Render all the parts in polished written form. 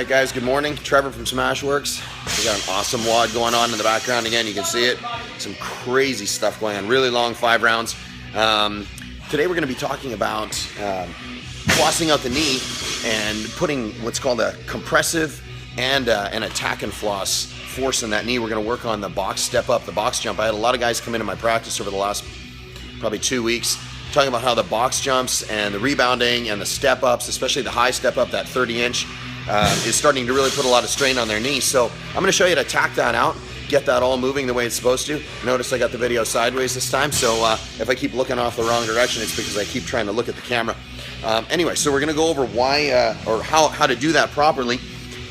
Alright guys, good morning. Trevor from SmashweRx. We got an awesome WOD going on in the background again, you can see it. Some crazy stuff going on, really long 5 rounds. Today we're going to be talking about flossing out the knee and putting what's called a compressive and an attack and floss force in that knee. We're going to work on the box step up, the box jump. I had a lot of guys come into my practice over the last probably 2 weeks talking about how the box jumps and the rebounding and the step ups, especially the high step up, that 30-inch, is starting to really put a lot of strain on their knee. So I'm going to show you how to tack that out, get that all moving the way it's supposed to. Notice I got the video sideways this time, so if I keep looking off the wrong direction, it's because I keep trying to look at the camera. Anyway, so we're going to go over why or how to do that properly,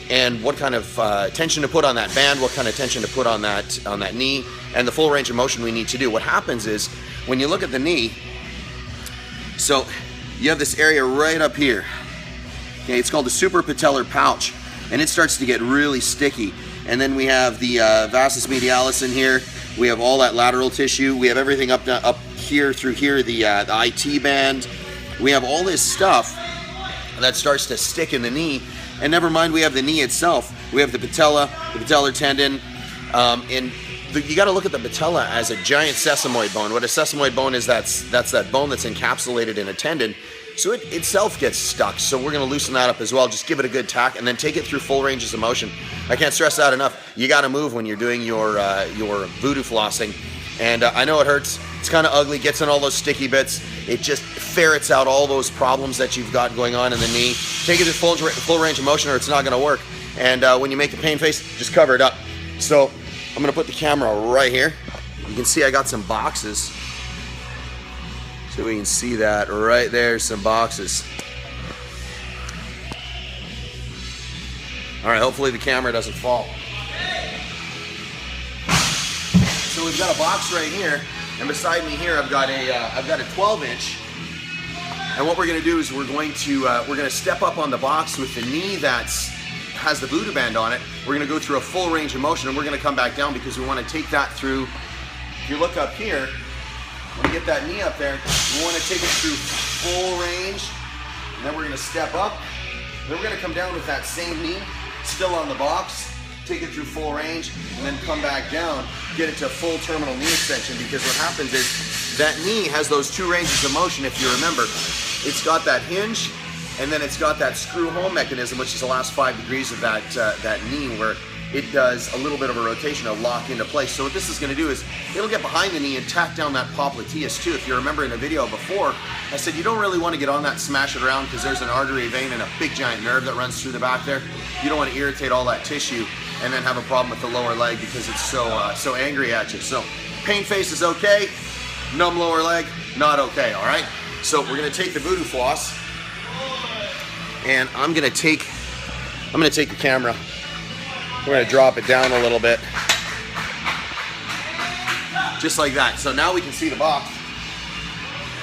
and what kind of tension to put on that band, what kind of tension to put on that knee, and the full range of motion we need to do. What happens is when you look at the knee, so you have this area right up here. Okay, it's called the suprapatellar pouch, and it starts to get really sticky. And then we have the vastus medialis in here. We have all that lateral tissue. We have everything up here through here, the IT band. We have all this stuff that starts to stick in the knee. And never mind, we have the knee itself. We have the patella, the patellar tendon, and you got to look at the patella as a giant sesamoid bone. What a sesamoid bone is, that's that bone that's encapsulated in a tendon. So it itself gets stuck. So we're going to loosen that up as well. Just give it a good tack and then take it through full ranges of motion. I can't stress that enough. You got to move when you're doing your voodoo flossing. And I know it hurts. It's kind of ugly. Gets in all those sticky bits. It just ferrets out all those problems that you've got going on in the knee. Take it to full range of motion, or it's not going to work. And when you make the pain face, just cover it up. So I'm going to put the camera right here. You can see I got some boxes. So we can see that right there, some boxes. All right, hopefully the camera doesn't fall. So we've got a box right here, and beside me here I've got a 12-inch. And what we're going to do is we're going to step up on the box with the knee that has the voodoo band on it. We're going to go through a full range of motion, and we're going to come back down because we want to take that through. If you look up here, when you get that knee up there, we want to take it through full range, and then we're going to step up. Then we're going to come down with that same knee, still on the box, take it through full range, and then come back down, get it to full terminal knee extension, because what happens is that knee has those 2 ranges of motion, if you remember. It's got that hinge, and then it's got that screw home mechanism, which is the last 5 degrees of that knee, where it does a little bit of a rotation to lock into place. So what this is going to do is it'll get behind the knee and tack down that popliteus too. If you remember in a video before, I said you don't really want to get on that, smash it around, because there's an artery, vein, and a big giant nerve that runs through the back there. You don't want to irritate all that tissue and then have a problem with the lower leg because it's so angry at you. So pain face is okay, numb lower leg, not okay, all right? So we're going to take the voodoo floss, and I'm going to take the camera. We're going to drop it down a little bit. Just like that. So now we can see the box.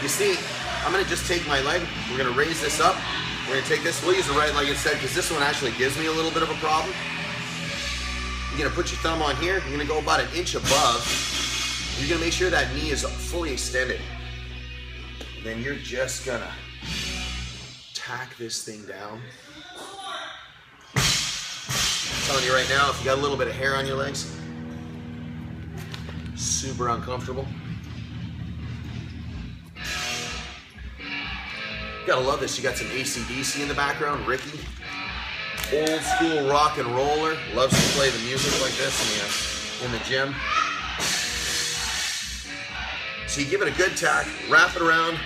You see, I'm going to just take my leg. We're going to raise this up. We're going to take this. We'll use the right leg instead, because this one actually gives me a little bit of a problem. You're going to put your thumb on here. You're going to go about 1 inch above. You're going to make sure that knee is fully extended. And then you're just going to tack this thing down. I'm telling you right now, if you got a little bit of hair on your legs, super uncomfortable. You gotta love this. You got some AC/DC in the background. Ricky, old school rock and roller, loves to play the music like this in the gym. So you give it a good tack, wrap it around,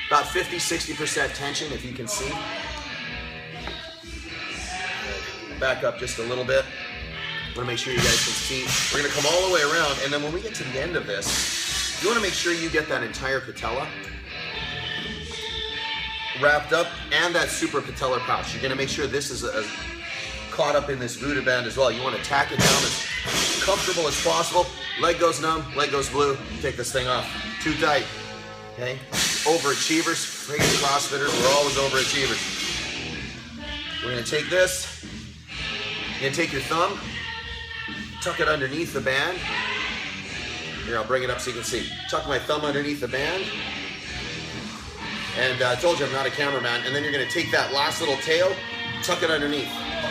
about 50-60% tension if you can see. Back up just a little bit. I want to make sure you guys can see. We're going to come all the way around, and then when we get to the end of this, you want to make sure you get that entire patella wrapped up and that suprapatellar pouch. You're going to make sure this is caught up in this voodoo band as well. You want to tack it down as comfortable as possible. Leg goes numb, leg goes blue. Take this thing off. Too tight. Okay? Overachievers, freaking CrossFitters, we're always overachievers. We're going to take this. You're going to take your thumb, tuck it underneath the band. Here, I'll bring it up so you can see. Tuck my thumb underneath the band. And I told you I'm not a cameraman. And then you're going to take that last little tail, tuck it underneath.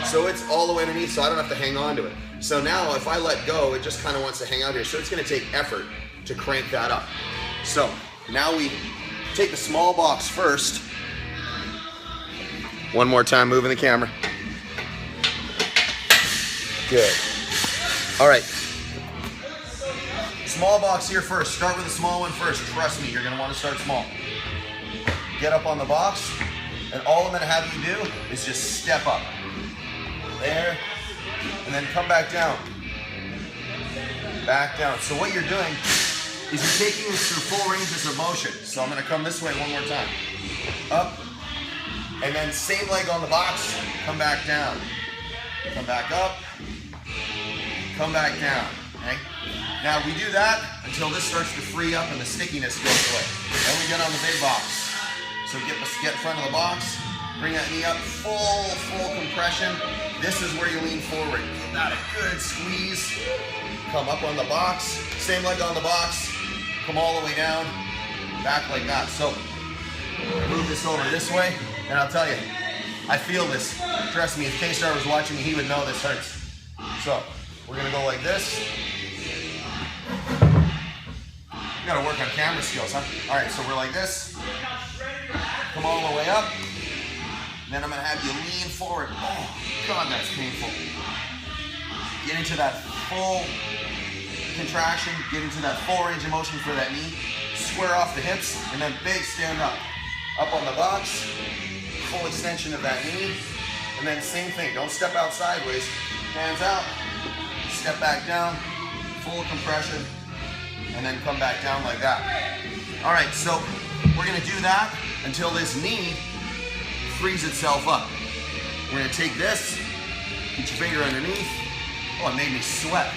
So it's all the way underneath, so I don't have to hang on to it. So now if I let go, it just kind of wants to hang out here. So it's gonna take effort to crank that up. So now we take the small box first. One more time, moving the camera. Good. All right. Small box here first. Start with the small one first. Trust me, you're gonna want to start small. Get up on the box, and all I'm gonna have you do is just step up. There, and then come back down. Back down. So what you're doing is you're taking this through full ranges of motion. So I'm gonna come this way one more time. Up, and then same leg on the box, come back down. Come back up, come back down, okay? Now we do that until this starts to free up and the stickiness goes away. Then we get on the big box. So get in front of the box, bring that knee up, full compression. This is where you lean forward. Give that a good squeeze. Come up on the box, same leg on the box, come all the way down, back like that. So move this over this way, and I'll tell you, I feel this. Trust me, if K-Star was watching me, he would know this hurts. So we're gonna go like this. You gotta work on camera skills, huh? All right, so we're like this. Come all the way up. Then I'm gonna have you lean forward. Oh, God, that's painful. Get into that full contraction, get into that full range of motion for that knee. Square off the hips, and then big stand up. Up on the box, full extension of that knee. And then same thing, don't step out sideways. Hands out, step back down, full compression, and then come back down like that. All right, so we're gonna do that until this knee frees itself up. We're gonna take this, get your finger underneath. Oh, it made me sweat.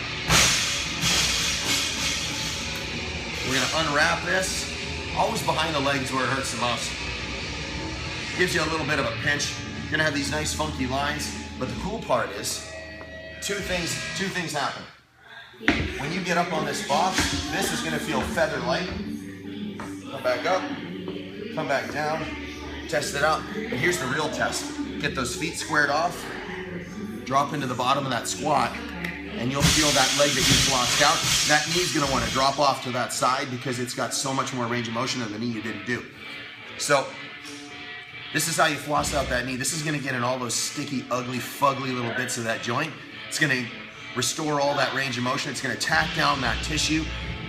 We're gonna unwrap this. Always behind the legs where it hurts the most. Gives you a little bit of a pinch. You're gonna have these nice funky lines, but the cool part is, two things happen. When you get up on this box, this is gonna feel feather light. Come back up, come back down, test it out. And here's the real test. Get those feet squared off, drop into the bottom of that squat, and you'll feel that leg that you flossed out. That knee's gonna wanna drop off to that side because it's got so much more range of motion than the knee you didn't do. So, this is how you floss out that knee. This is gonna get in all those sticky, ugly, fugly little bits of that joint. It's gonna restore all that range of motion. It's gonna tack down that tissue,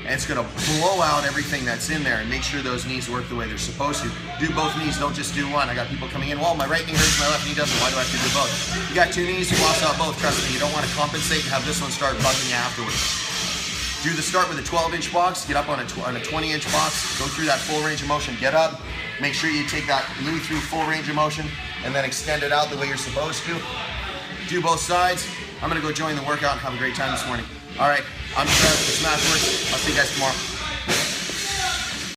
and it's gonna blow out everything that's in there and make sure those knees work the way they're supposed to. Do both knees, don't just do one. I got people coming in, well, my right knee hurts, my left knee doesn't. Why do I have to do both? You got two knees, floss out both. Trust me, you don't wanna compensate and have this one start bugging you afterwards. Do the start with a 12-inch box, get up on a 20-inch box, go through that full range of motion, get up, make sure you take that knee through full range of motion, and then extend it out the way you're supposed to. Do both sides. I'm gonna go join the workout and have a great time this morning. All right, I'm Trevor from SmashweRx. I'll see you guys tomorrow.